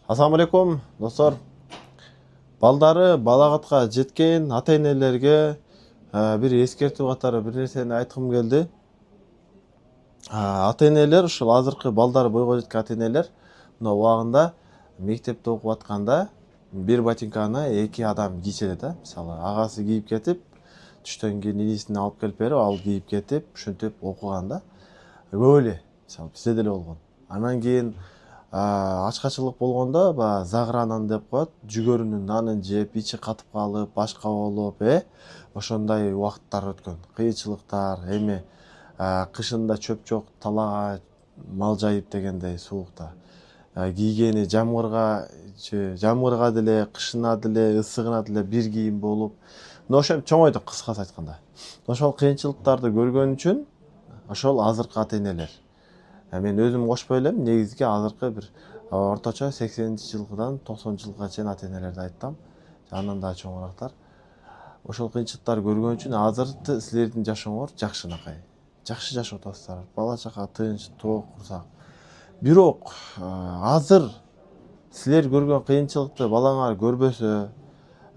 Ассаламу алейкум, достор. Балдары балагатка жеткен ата-энелерге бир эскертүү катары бир нерсени айткым келди. Ата-энелер ушул азыркы балдары бойго жеткен ата-энелер мына убагында мектепте окуп атканда бир ботинканы эки адам кийсе да, мисалы агасы кийип кетип, түштөн кийин инисин алып келип берип, ал кийип кетип, ушинтип окуганда көп эле, мисалы бизде деле болгон. Анан кийин ачкачылык болгондо баягы загыра нан деп коет, жүгөрүнүн нанын жеп, ичи катып калып, башка болуп, ошондой убакыттар өткөн. Кыйынчылыктар, эми кышында чөп жок, талаага мал жайып дегендей суукта. Кийгени жамгырга деле, кышына деле, ысыгына деле бир кийим болуп. Мына ошентип чоңойдук кыскасы айтканда. Ошол кыйынчылыктарды көргөн үчүн ошол азыркы ата-энелер. Мен өзүм кошпой элем, негизги азыркы бир орточо 80-жылкыдан 90-жылга чейин ата-энелерди айттым. Андан да чоңураактар. Ошол кыйынчылыктарды көргөн үчүн азыр силердин жашооңор жакшынакай. Жакшы жашап атасыздар. Бала чака тынч, тоок, курсак. Бирок азыр силер көргөн кыйынчылыкты балаңар көрбөсө,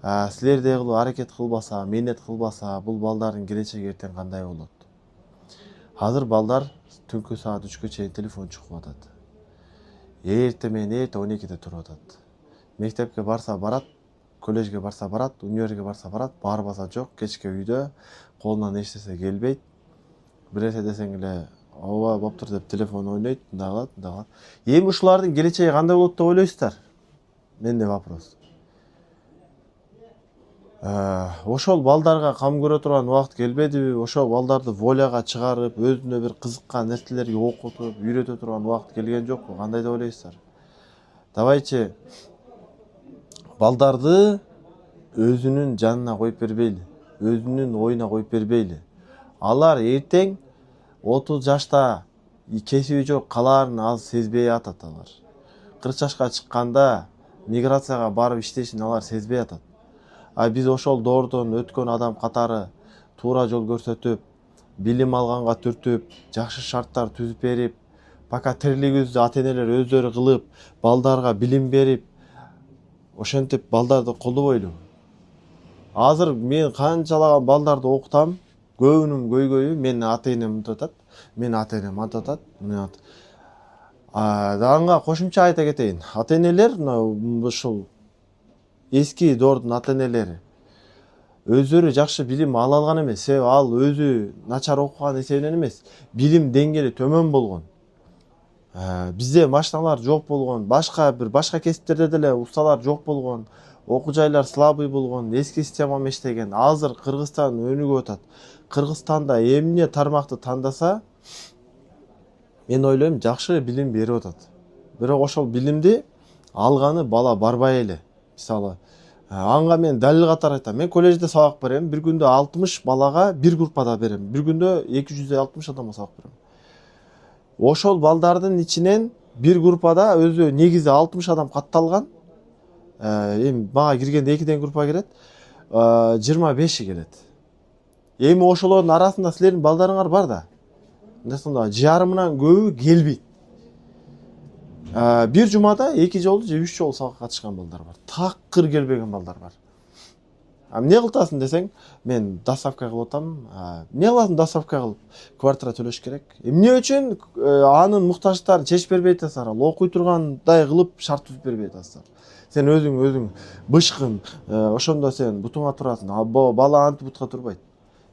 силердей кылып аракет кылбаса, мээнет кылбаса, бул балдардын келечеги эртең кандай болот? Азыр балдар түнкү саат 3-кө чейин телефон чукуп атат. Эртең менен 12-де туруп атат. Мектепке барса барат, коллежге барса барат, универге барса барат, барбаса жок, кечке үйдө колунан эч нерсе келбейт. Бир нерсе десең эле ооба болуптур деп телефон ойнойт, мындай кылат, мындай кылат. Эми ушулардын келечеги кандай болот деп ойлойсуздар? Менде вопрос. Ошол балдарга кам көрө турган убакыт келбедиби? Ошол балдарды воляга чыгарып, өзүнө бир кызыккан нерселерге окутуп, үйрөтө турган убакыт келген жокпу? Кандай деп ойлойсуздар? Давайчы балдарды өзүнүн жанына коюп бербейли, өзүнүн оюна коюп бербейли. Алар эртең 30 жашта кесиби жок калаарын аз сезбей атат алар. 40 жашка чыкканда миграцияга барып иштешин алар сезбей атат. Биз ошол доордон өткөн адам катары туура жол көрсөтүп, билим алганга түртүп, жакшы шарттар түзүп берип, пока тирилигибизде ата-энелер өздөрү кылып, балдарга билим берип, ошентип балдарды колдобойлу. Азыр мен канчалаган балдарды окутам, көбүнүн көйгөйү менин ата-энем мынтип атат, менин ата-энем мынтип атат, Анга кошумча айта кетейин. Ата-энелер ушул эски доордун ата-энелери өздөрү жакшы билим ала алган эмес. Себеби ал өзү начар окуган эсебинен эмес, билим деңгээли төмөн болгон. Бизде машиналар жок болгон, башка кесиптерде деле усталар жок болгон, окуу жайлар слабый болгон, эски система менен иштеген. Азыр Кыргызстан өнүгүп атат. Кыргызстанда эмне тармакты тандаса, мен ойлойм жакшы билим берип атат. Бирок ошол билимди алганы бала барбай эле. Мисалы, анга мен далил катары айтам. Мен коллежде сабак берем. Бир күндө 60 балага бир группада берем. Бир күндө 260 адамга сабак берем. Ошол балдардын ичинен бир группада өзү негизи 60 адам катталган. Эми мага киргенде 2ден группа кирет. 25 келет. Эми ошолордун арасында силердин балдарыңар бар да. Мындайсыңда жарымынан көбү келбейт. Бир жумада 2 жолу же 3 жолу сабакка катышкан балдар бар. Такыр келбеген балдар бар. Эмне кылтасың десең, мен доставка кылып атам. Эмне кыласың доставка кылып? Квартира төлөш керек. Эмне үчүн анын муктаждыктарын чечип бербей атасыңар? Окуй тургандай кылып шарт түзүп бербей атасыңар. Сен өзүң бышкын, ошондо сен бутуңа турасың. Бала антип бутка турбайт.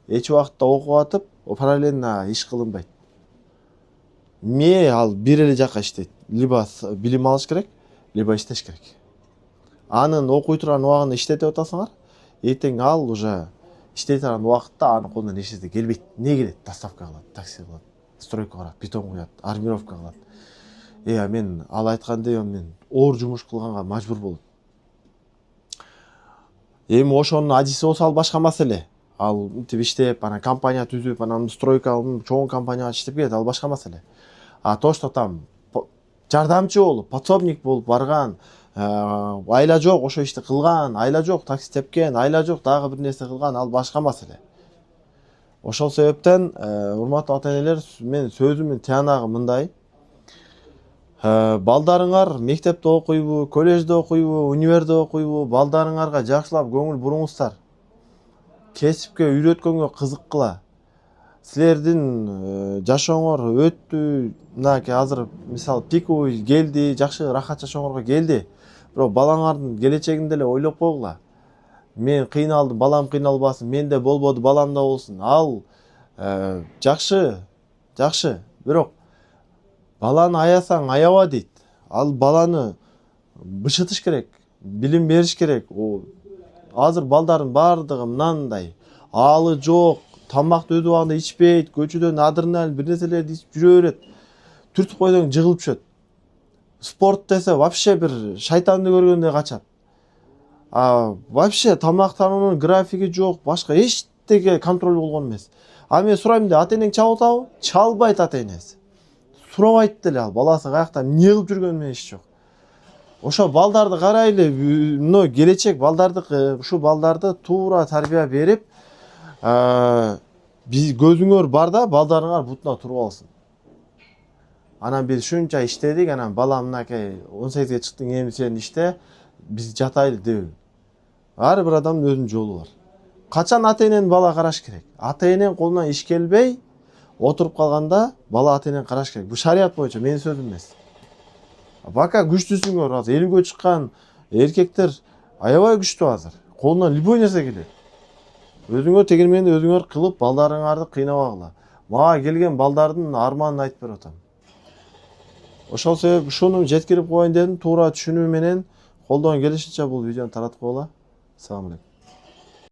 Эч убакытта окуп атып, параллельно иш кылынбайт. Ал бир эле жака иштейт. Либо билим алыш керек, либо иштеш керек. Анын окуй турган убагында иштетип атасыңар, эртең ал уже иштей турган убакытта анын колунан эч нерсе келбейт. Не келет? Доставка кылат, такси кылат, стройка барат, бетон куят, армировка кылат. Мен ал айткандай мен оор жумуш кылганга мажбур болот. Эми ошонун ажиси болсо ал башка маселе. Ал мынтип иштеп, анан компания түзүп, анан стройка чоң компанияга иштеп келет, ал башка маселе. То, что там жардамчы болуп, подсобник болуп барган, айла жок ошо ишти кылган, айла жок такси тепкен, айла жок дагы бир нерсе кылган, ал башка маселе. Ошол себептен урматтуу ата-энелер, мен сөзүмдүн тиянагы мындай. Балдарыңар мектепте окуйбу, коллежде окуйбу, универде окуйбу, балдарыңарга жакшылап көңүл буруңуздар. Кесипке үйрөткөнгө кызыккыла. Силердин жашооңор өттү, мынакей азыр мисалы пиковый келди, жакшы рахат жашооңорго келди. Бирок балаңардын келечегин деле ойлоп койгула. Мен кыйналдым, балам кыйналбасын, менде болбоду, баламда болсун. Ал жакшы, жакшы. Бирок баланы аясаң аяба дейт. Ал баланы бышытыш керек, билим бериш керек. Азыр балдардын бардыгы мынандай. Алы жок, тамакты өз убагында ичпейт, көчөдөн адреналин бир нерселерди ичип жүрө берет. Түртүп койсоң жыгылып түшөт. Спорт десе вообще бир шайтанды көргөндөй качат. Вообще тамактануунун графиги жок, башка эчтеке контроль болгон эмес. Мен сурайм да, ата энең чалып атабы? Чалбайт ата энеси. Сурабайт деле ал, баласы каякта эмне кылып жүргөнүн менен иш жок. Ошо балдарды карайлы, мына келечек балдардыкы, ушу балдарды туура тарбия берип, биз көзүңөр бар да, балдарыңар бутуна туруп алсын. Анан биз шунча иштедик, анан балам мынакей 18ге чыктың, эми сен иште, биз жатайлы дебил. Ар бир адамдын өзүнүн жолу бар. Качан ата энени бала караш керек? Ата эненин колунан иш келбей отуруп калганда бала ата энени караш керек. Бул шарият боюнча, менин сөзүм эмес. Бака күчтүсүңөр, азыр 50ге чыккан эркектер аябай күчтүү азыр. Колунан любой нерсе келет. Өзүңөр тегерменди өзүңөр кылып, балдарыңарды кыйнабагыла. Мага келген балдардын арманын айтып берип атам. Ошол себеп ушуну жеткирип коеюн дедим, туура түшүнүү менен колдон келишинче бул видеону таратып койгула. Салам алейкум.